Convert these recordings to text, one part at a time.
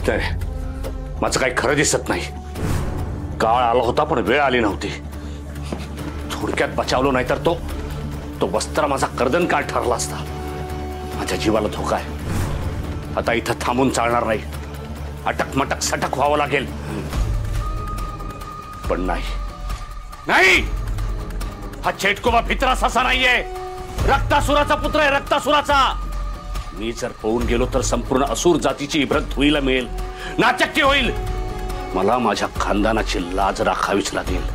माझं काही खरं दिसत नाही. काळ आला होता पण वेळ आली नव्हती. थोडक्यात बचावलो नाही तर तो वस्त्र माझा कर्दन काळ ठरला असता. माझ्या जीवाला धोका आहे. आता इथं थांबून चालणार नाही. अटकमटक सटक व्हावं लागेल. पण नाही, हा चेटकोबा भित्रास असा नाहीये. रक्तासुराचा पुत्र आहे, रक्तासुराचा. मी जर पळून गेलो तर संपूर्ण असुर जातीची इब्रत धुईला मिळेल, नाचक्य होईल. मला माझ्या खानदानाची लाज राखावीच लागेल.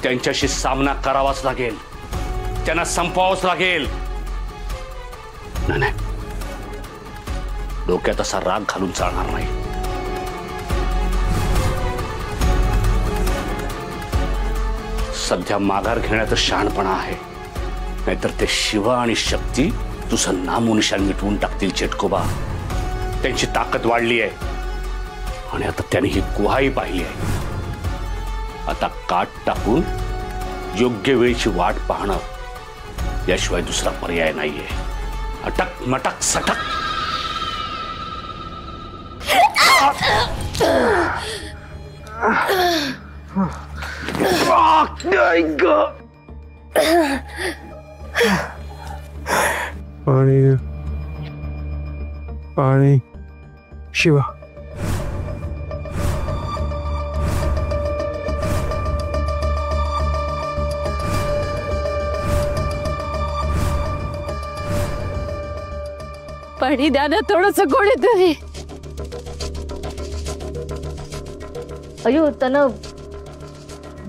त्यांच्याशी सामना करावाच लागेल. त्यांना संपवावंच लागेल. नाही, डोक्यात असा राग घालून चालणार नाही. सध्या माघार घेण्याचं शहाणपणा आहे. नाहीतर ते शिव आणि शक्ती तुझं नामोनिशान मिटवून टाकतील चेटकोबा. त्यांची ताकद वाढली आहे आणि आता त्यांनी ही गुहाही पाहिली आहे. आता काट टाकून योग्य वेळेची वाट पाहणं याशिवाय दुसरा पर्याय नाहीये. अटक मटक सटक. पाणी पाणी शिवा. पाणी द्या ना थोडंसं कोणीतरी. अयो त्यानं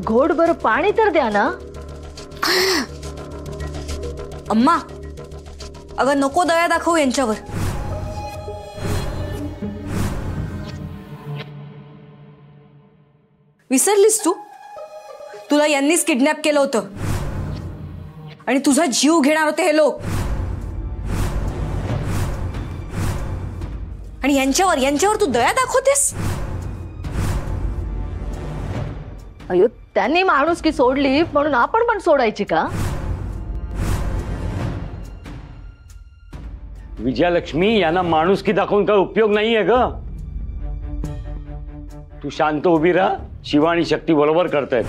घोडभर पाणी तर द्या ना. अम्मा अगं नको दया दाखवू यांच्यावर. विसरलीस तू? तुला यांनीच किडनॅप केलं होतं आणि तुझा जीव घेणार होते हे लोक. आणि यांच्यावर तू दया दाखवतेस. अयो त्यांनी माणुसकी सोडली म्हणून आपण पण सोडायची का? विजयालक्ष्मी, यांना माणुसकी दाखवून काय उपयोग नाहीये ग. तू शांत उभी राहा. शिवा आणि शक्ती बरोबर करतायत.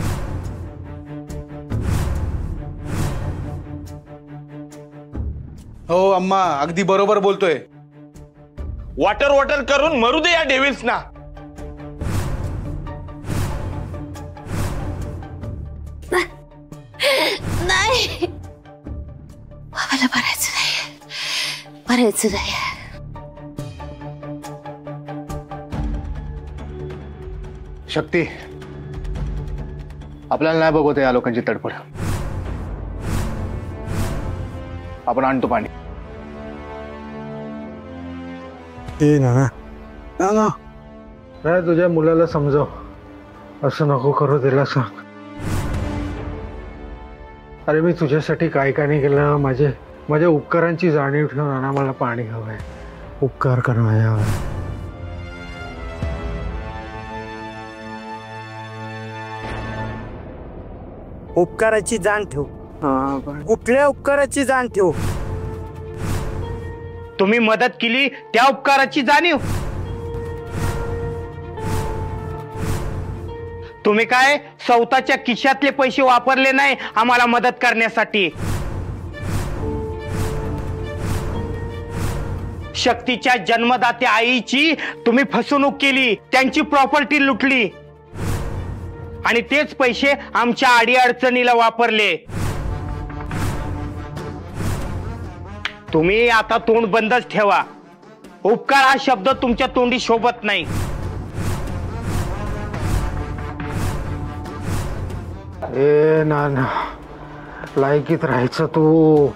हो अम्मा, अगदी बरोबर बोलतोय. वाटर करून मरू दे या डेव्हिल्स ना. नाही, मला भरायचं नाही. शक्ती, आपल्याला नाही बघवत या लोकांची तडफड. आपण आणतो पाणी. ना तुझ्या मुलाला समजव. असं नको करू त्याला सांग. अरे मी तुझ्यासाठी काय काय नाही केलं. माझ्या उपकारांची जाणीव ठेवून आणा. मला पाणी हवंय. उपकार कर माझ्यावर. उपकाराची जाण ठेव. कुठल्या उपकाराची जाण ठेव? तुम्ही मदत केली त्या उपकाराची जाणीव. तुम्ही काय स्वतःच्या खिशातले पैसे वापरले नाही आम्हाला मदत करण्यासाठी. शक्तीच्या जन्मदात्या आईची तुम्ही फसवणूक केली. त्यांची प्रॉपर्टी लुटली आणि तेच पैसे आमच्या अडीअडचणीला वापरले. तुम्ही आता तोंड बंदच ठेवा. उपकार हा शब्द तुमच्या तोंडी शोभत नाही. ए ना लायकीत राहायचं तू.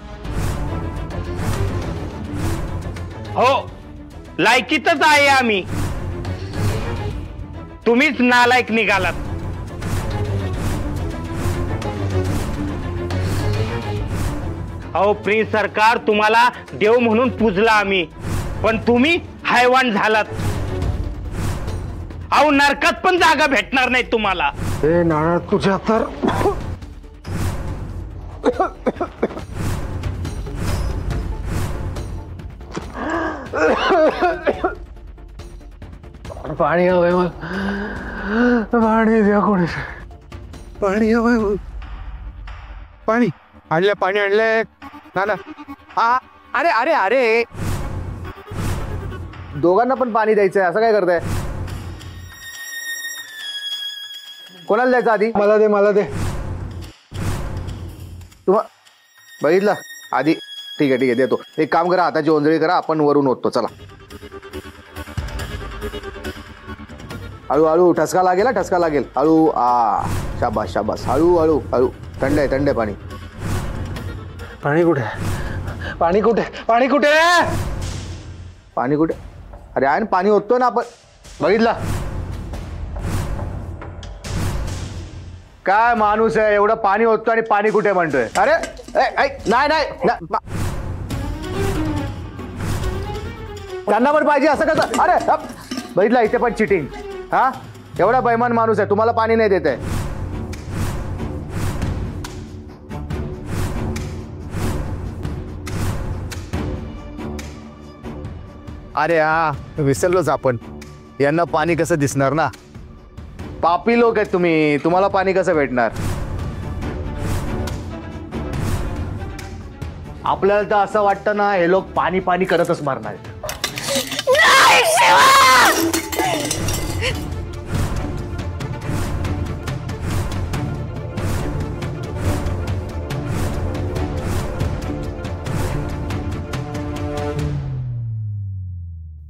हो, लायकीतच आहे आम्ही. तुम्हीच नालायक निघालात. अहो प्रिन्स सरकार, तुम्हाला देव म्हणून पूजला आम्ही, पण तुम्ही हैवान झालात. अहो नरकात पण जागा भेटणार नाही तुम्हाला. ए नाना तुझ्या तर पाणी हवंय मला, पाणी द्या कोणी, पाणी हवंय मला. पाणी आणलंय, पाणी आणलंय ना. अरे अरे अरे, दोघांना पण पाणी द्यायचंय, असं काय करताय? कोणाला द्यायचं आधी? मला दे, मला दे. बघितलं आधी? ठीक आहे ठीक आहे, देतो. एक काम करा, हाताची ओंजळी करा, आपण वरून ओततो. चला हळू हळू, ठसका लागेल, ठसका लागेल. हळू. शाबास शाबास, हळू हळू हळू. थंड आहे, थंड आहे पाणी. पाणी कुठे? पाणी कुठे? पाणी कुठे? पाणी कुठे? अरे आहे ना, पाणी ओततो ना आपण. बघितलं? काय माणूस आहे, एवढं पाणी ओततो आणि पाणी कुठे म्हणतोय? अरे नाही नाही, त्यांना पण पाहिजे असं कसं? अरे बघितलं, इथे पण चिटिंग. हा, एवढा बैमान माणूस आहे, तुम्हाला पाणी नाही देत आहे. अरे हा, विसरलोच आपण. यांना पाणी कसं दिसणार ना? पापी लोक आहेत तुम्ही, तुम्हाला पाणी कसं भेटणार? आपल्याला तर असं वाटतं ना, हे लोक पाणी पाणी करतच मारणार.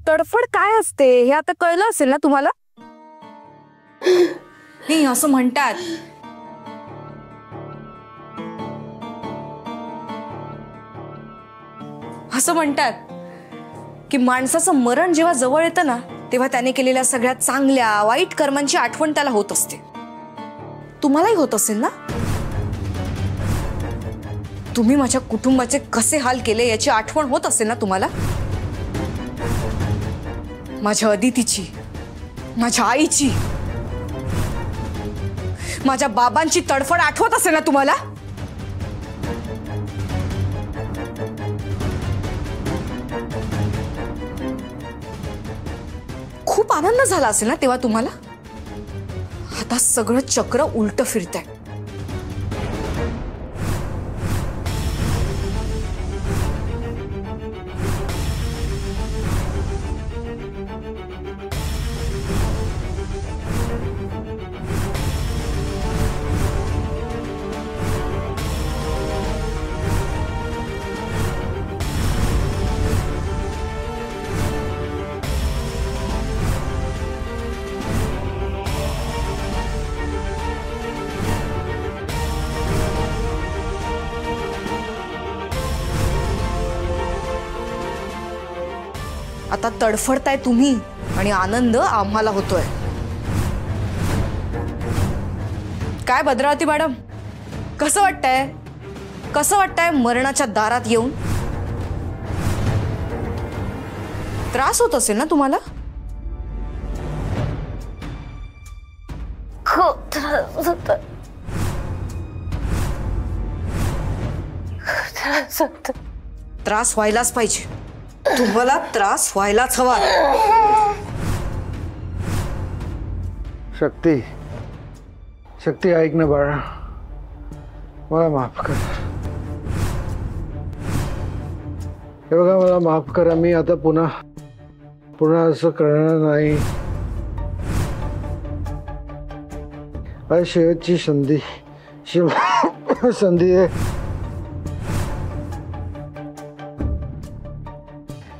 तडफड काय असते हे आता कळलं असेल ना तुम्हाला? नाही, असं म्हणतात. असं म्हणतात की माणसाचं मरण जेव्हा जवळ येतं ना, तेव्हा त्याने केलेल्या सगळ्या चांगल्या वाईट कर्मांची आठवण त्याला होत असते. तुम्हालाही होत असेल ना? तुम्ही माझ्या कुटुंबाचे कसे हाल केले याची आठवण होत असेल ना तुम्हाला? माझ्या अदितीची, माझ्या आईची, माझ्या बाबांची तडफड आठवत असेल ना तुम्हाला? खूप आनंद झाला असेल ना तेव्हा तुम्हाला? आता सगळं चक्र उलट फिरतंय. आता तडफडताय तुम्ही आणि आनंद आम्हाला होतोय. काय भद्रावती मॅडम, कसं वाटतंय? कसं वाटतंय मरणाच्या दारात येऊन? त्रास होत असेल ना तुम्हाला? खूप त्रास होतो. त्रास व्हायलाच पाहिजे. तुम्हाला त्रास व्हायलाच हवा. शक्ती, शक्ती ऐक ना बाळा, मला माफ कर. हे बघा, मला माफ करा. मी आता पुन्हा असं करणार नाही. शेवटची संधी आहे.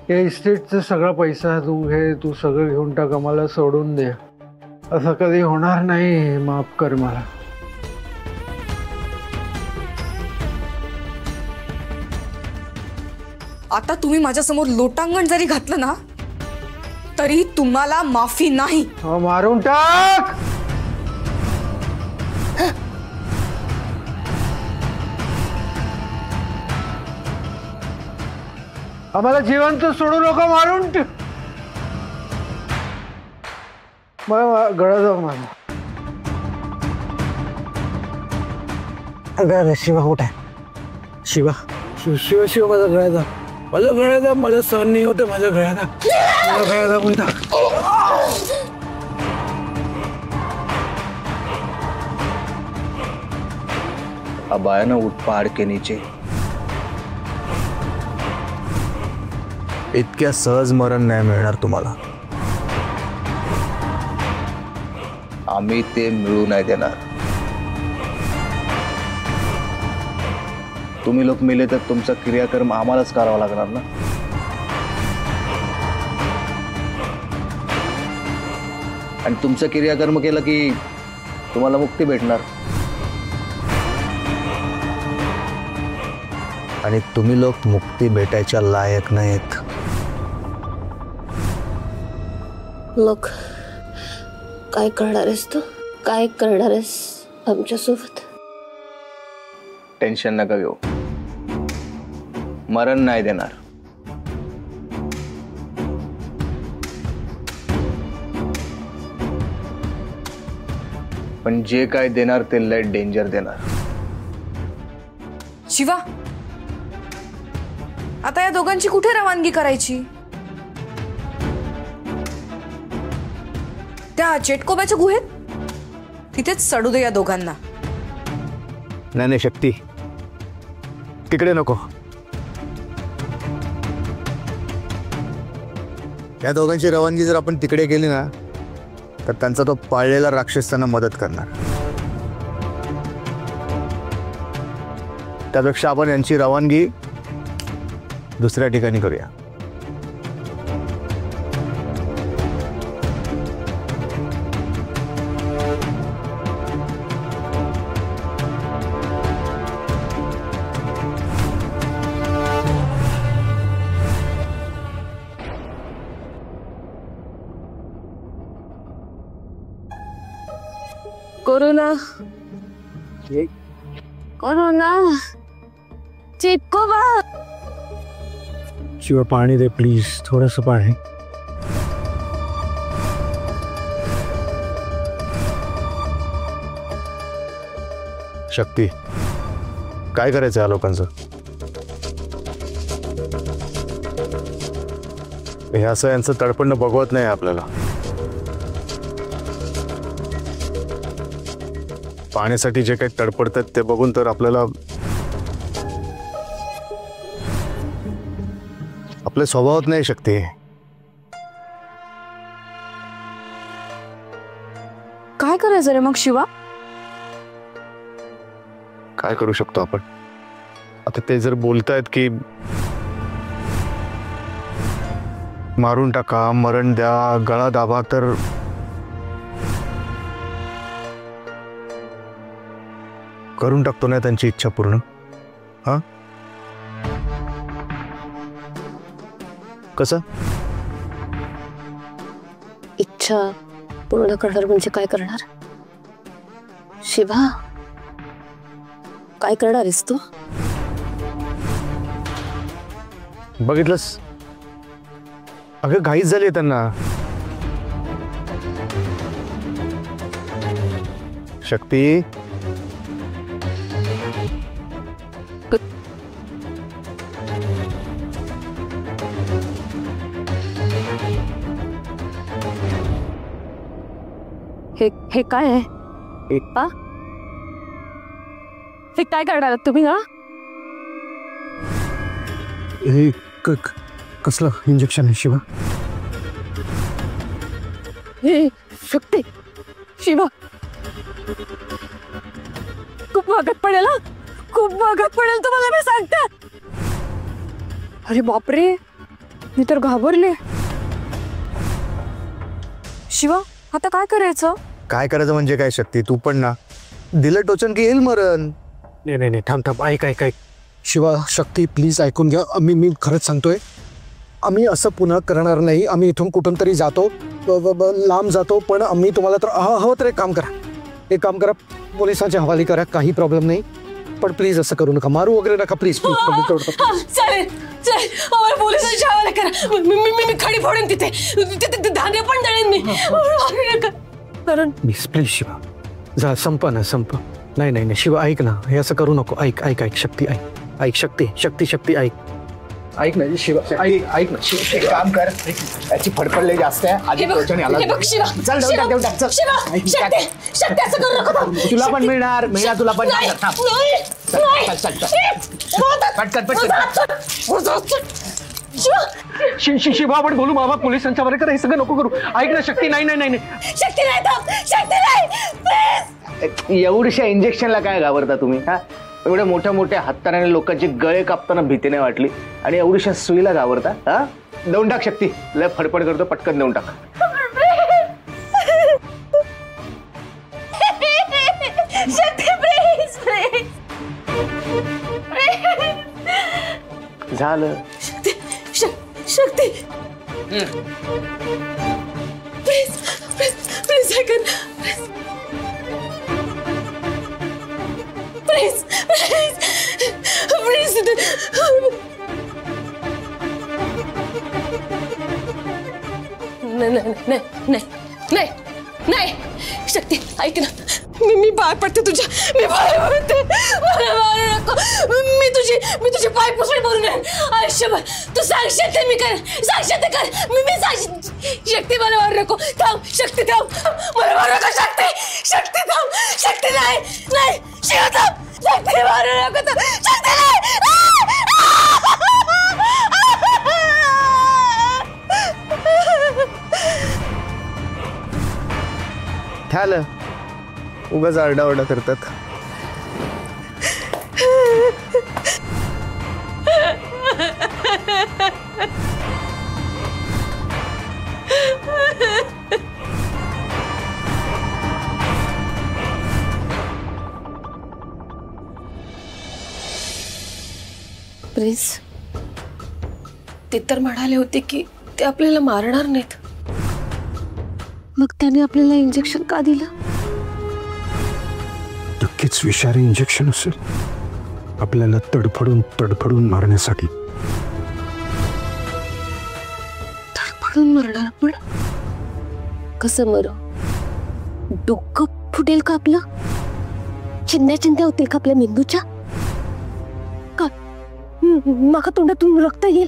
या इस्टेटचा सगळा पैसा तू सगळं घेऊन टाक, मला सोडून दे. असं कधी होणार नाही. माफ कर मला. आता तुम्ही माझ्या समोर लोटांगण जरी घातलं ना, तरी तुम्हाला माफी नाही. मारून टाक. आम्हाला जिवंत सोडू नका, मारून मला गळा जाऊ. माझा शिवा कुठे? शिवा शिवा शिवा, माझा गळा जा, माझा गळा जा. मला सहन नाही होतं, माझ्या गळ्याला कोणता. अब आया ना ऊट पहाड़ के नीचे. इतक्या सहज मरण नाही मिळणार तुम्हाला. आम्ही ते मिळू नाही देणार. तुम्ही लोक मेले तर तुमचा क्रियाकर्म आम्हालाच करावा लागणार ना. आणि तुमचं क्रियाकर्म केलं की तुम्हाला मुक्ती भेटणार. आणि तुम्ही लोक मुक्ती भेटायच्या लायक नाहीत. मग काय करणार आहेस तू? काय करणार आहेस आमच्यासोबत? टेन्शन नका घेऊ. मरण नाही देणार. पण जे काय देणार ते लय डेंजर देणार. शिवा, आता या दोघांची कुठे रवानगी करायची? त्या चेटकोब्याच्या गुहेत? तिथेच सडू दे या दोघांना. नाही शक्ती, तिकडे नको. या दोघांची रवानगी जर आपण तिकडे केली ना तर त्यांचा तो पाळलेला राक्षस त्यांना मदत करणार. त्यापेक्षा आपण यांची रवानगी दुसऱ्या ठिकाणी करूया. Corona corona चेटकोबा. शिवा पाणी दे प्लीज, थोडंसं पाणी. शक्ती, काय करायचं या लोकांचं? हे असं यांचं तडपडणं बघवत नाही आपल्याला. पाण्यासाठी जे काही तडपडतात ते बघून तर आपल्याला आपल्या स्वभावात नाही शक्ती. काय करायचं रे मग शिवा? काय करू शकतो आपण? आता ते जर बोलतायत की मारून टाका, मरण द्या, गळा दाबा, तर करून टाकतो ना त्यांची इच्छा पूर्ण. हा, कसं? इच्छा पूर्ण करणार म्हणजे काय करणार? शिवा, काय करणार आहेस तू? बघितलंस, अगं घाईच झाली त्यांना. शक्ती, हे काय आहे? हे काय करणार आहात तुम्ही? ना हे कसलं इंजेक्शन आहे शिवा? हे शक्ती, शिवा खूप महागात पडेल. खूप महागात पडेल तुम्हाला मी सांगते. अरे बापरे, मी तर घाबरले. शिवा, आता काय करायचं? काय करायचं म्हणजे काय शक्ती? तू पण ना दिलं टोचन की येईल मरण. नाही थांब ऐक. शिवा, शक्ती प्लीज ऐकून घ्या. मी खरंच सांगतोय, आम्ही असं पुन्हा करणार नाही. आम्ही इथून कुठून तरी जातो, लांब जातो. पण आम्ही तुम्हाला तर हवं तर एक काम करा, पोलिसांच्या हवाली करा, काही प्रॉब्लेम नाही. पण प्लीज असं करू नका, मारू वगैरे नका प्लीज. चालेल, पोलिसांच्या हवाले करा. मी खडी फोडेन तिथे धान्य पण दळेन मी. प्लीज शिवा, जा, संप. नाही शिवा, ऐक ना, हे असं करू नको. ऐक शक्ती, ऐक शक्ती ऐक ना शिवा, ऐक ना. एक काम कर, त्याची फडफडले जास्त आहे. आधी टोचन याला शक्ती असं करू नको. तुला पण मिळणार तुला पण. शिवा आपण बोलू बाबा पोलिसांच्या बरोबर हे सगळं नको करू. ऐक ना शक्ती. नाही नाही नाही शक्ती नाही थांब, शक्ती नाही. एवढ्याशा इंजेक्शनला काय घाबरता तुम्ही? हा, एवढ्या मोठ्या मोठ्या हत्याराने लोकांचे गळे कापताना भीती नाही वाटली आणि एवढ्याशा सुईला घाबरता? हा, देऊन टाक शक्ती. लय फडफड करतो, पटकन देऊन टाक. शक्ती प्लीज प्लीज. झालं. शक्ती प्लीज प्लीज प्लीज ऐका ना. Please please please. नाही नाही शक्ती ऐक ना. मी पाय पडते तुझ्या. मी पाय पडते. मला मारू नको. मी तुझी पाय पुसणे भरून आयुष्यभर. तू सांगशील ते मी कर. सांगशील ते कर. मी सांगशील. शक्ती मला मारू नको. थांब शक्ती थांब. मला मारू नको शक्ती. शक्ती थांब. शक्ती नाही नाही शिव थांब. शक्ती मारू नको. शक्ती नाही. झालं. उगाच आरडाओरडा करतात. प्रिन्स ते तर म्हणाले होते की ते आपल्याला मारणार नाहीत. मग त्याने आपल्याला इंजेक्शन का दिलं? नक्कीच विषारी इंजेक्शन असेल, आपल्याला तडफडून तडफडून मारण्यासाठी. तडफडून मारणार आपण? कसं मर? डोकं फुटेल का आपलं? चिंध्या चिंध्या होतील का आपल्या मेंदूच्या? का माका तोंडातून रक्त येईल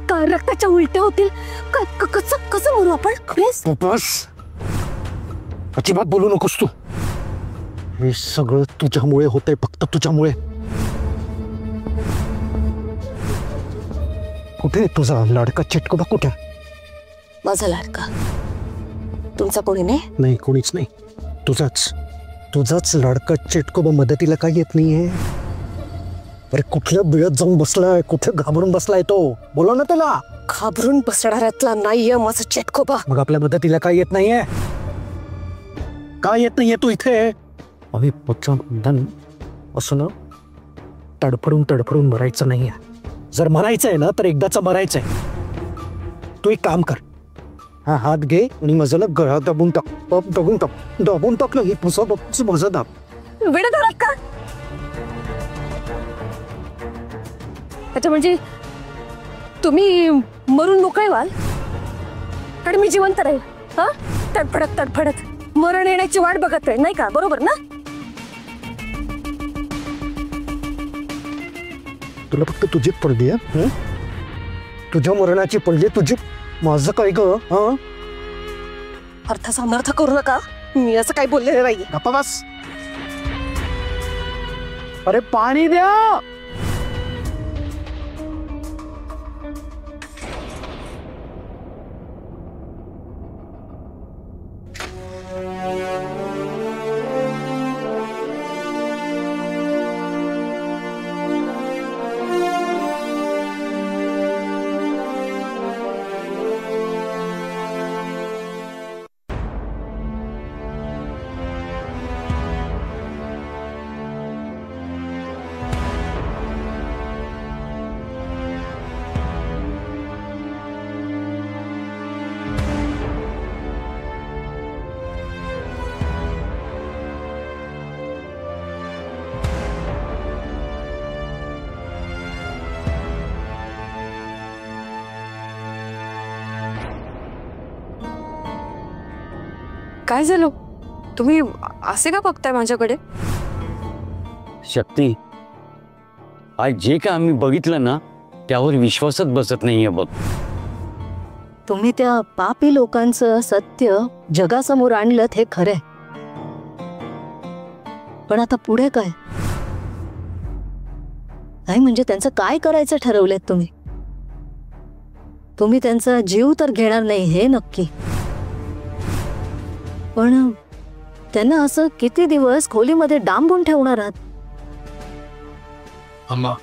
का? रक्ताच्या उलट्या होतील का? कसं कसं मरू आपण? बस, अजिबात बोलू नकोस तू. हे सगळं तुझ्यामुळे होतंय, फक्त तुझ्यामुळे. कुठे तुझा लाडका चिटकोबा? कुठे? माझा लाडका तुमचा कोणी नाही? नाही, कोणीच नाही. तुझाच लाडका चिटकोबा मदतीला काय येत नाहीये? अरे कुठल्या बिळत जाऊन बसलाय? कुठे घाबरून बसलाय तो? बोला ना त्याला. घाबरून बसणाऱ्यातला नाहीये माझा चिटकोबा. मग आपल्या मदतीला काय येत नाहीये? काय येत नाहीये तू इथे? अरे बंधन असं ना तडफडून तडफडून मरायचं नाहीये. जर मरायचंय ना तर एकदाच मरायचंय. तू एक काम कर, हा हात घे आणि माझ्याला गळा दाबून टाक. दाबून टाकलं हे पुसा माझा दाब. वेळ धरत का? अच्छा, म्हणजे तुम्ही मरून मोकळे व्हाल आणि मी जिवंत राहील? हा, तडफडत तडफडत मरण येण्याची वाट बघत राहील, नाही का? बरोबर ना? तुला फक्त तुझी पडली आहे. तुझ्या मरणाची पडली तुझी. माझं काय ग? अर्थाचा अनर्थ करू नका. मी असं काही बोललेलं नाही. गप्पा बस. अरे पाणी द्या. काय झालं? तुम्ही असे का बघताय माझ्याकडे? शक्ती, आज जे काय आम्ही बघितलं ना त्यावर विश्वासच बसत नाहीये बघ. तुम्ही त्या पापी लोकांचं सत्य जगासमोर आणलं हे खरंय, पण आता पुढे काय? नाही म्हणजे त्यांचं काय करायचं ठरवलेत तुम्ही? तुम्ही त्यांचा जीव तर घेणार नाही हे नक्की, पण त्यांना असं किती दिवस खोलीमध्ये डांबून ठेवणार आहात? अम्मा,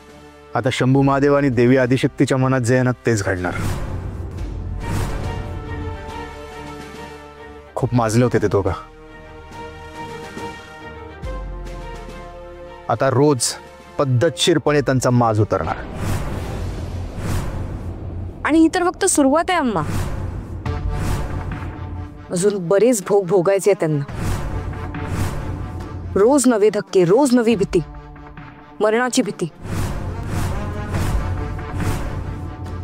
आता शंभू महादेव आणि देवी आदिशक्तीच्या मनात जे आहे ना तेच घडणार. खूप माजले होते ते दोघं. आता रोज पद्धतशीरपणे त्यांचा माज उतरणार. आणि ही तर फक्त सुरुवात आहे अम्मा. अजून बरेच भोग भोगायचे त्यांना. रोज नवे धक्के, रोज नवी भीती, मरणाची भीती.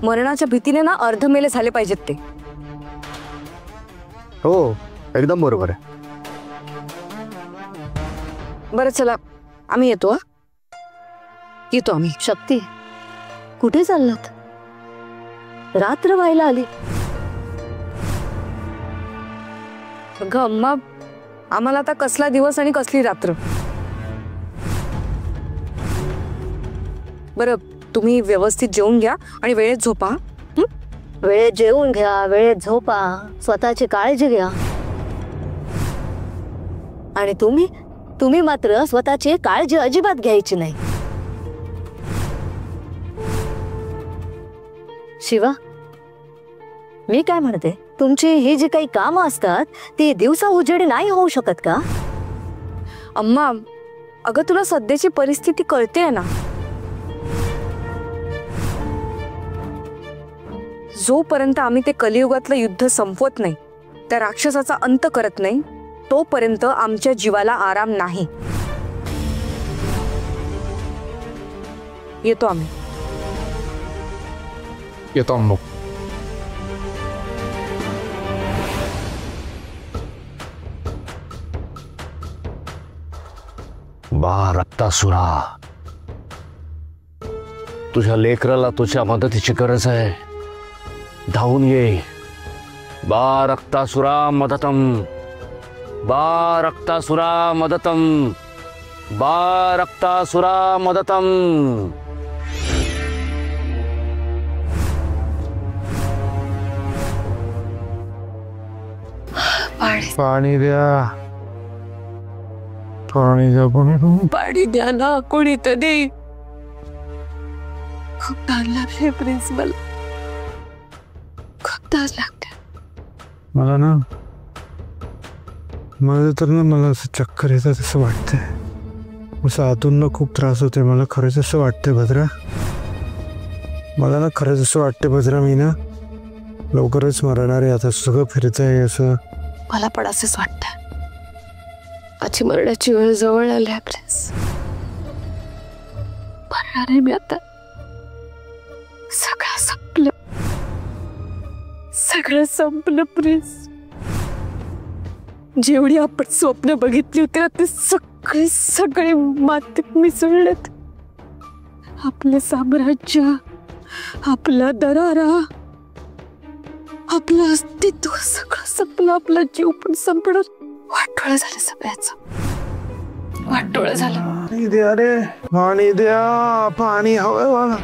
मरणाच्या भीतीने ना अर्धमेले झाले पाहिजेत ते. हो, एकदम बरोबर आहे. बरं चला, आम्ही येतो. येतो आम्ही. शक्ती, कुठे चाललात? रात्र व्हायला आली. अगं अम्मा, आम्हाला आता कसला दिवस आणि कसली रात्र. बरं, तुम्ही व्यवस्थित जेवून घ्या आणि वेळेत झोपा. वेळेत जेवून घ्या, वेळेत झोपा, स्वतःची काळजी घ्या. आणि तुम्ही मात्र स्वतःची काळजी अजिबात घ्यायची नाही. शिवा, मी काय म्हणते, तुमची ही जी काही कामं असतात ती दिवसा उजेडी नाही होऊ शकत का? अम्मा, अगं तुला सध्याची परिस्थिती कळतेय ना. जोपर्यंत आम्ही ते कलियुगातलं युद्ध संपवत नाही, त्या राक्षसाचा अंत करत नाही, तोपर्यंत आमच्या जीवाला आराम नाही. येतो आम्ही. येतो अम्मू. बा रक्तासुरा, तुझ्या लेकराला तुझ्या मदतीची गरज आहे. धावून ये. बा रक्तासुरा मदतम, बा रक्तासुरा मदतम, बा रक्तासुरा मदतम. पाणी द्या, पाणी द्या, पाणी द्या ना, कोणी तर दे. खूप ताण लागले प्रिन्सिपल, खूप तास लागते मला ना. मला असं चक्कर येतं तसं वाटतंय. असं आतून ना खूप त्रास होते मला. खरंच असं वाटतंय भद्रा, मला ना खरंच असं वाटतंय भद्रा, मी ना लवकरच मरणार आहे. आता सगळं फिरतंय असं. मला पण असंच वाटतंय. माझी मरणाची वेळ जवळ आली आहे प्रिन्स. मरणार आहे मी आता. सगळं संपलं, सगळं संपलं प्रिन्स. जेवढी आपण स्वप्न बघितली होती ना, ते सगळे मातीत मिसळलेत. आपलं साम्राज्य, आपला दरारा, आपलं अस्तित्व सगळं संपलं. आपला जीव पण संपणार. वाटोळं झालं सगळ्याचं, वाटोळं झालं. पाणी द्या रे, पाणी द्या, पाणी हवंय मला.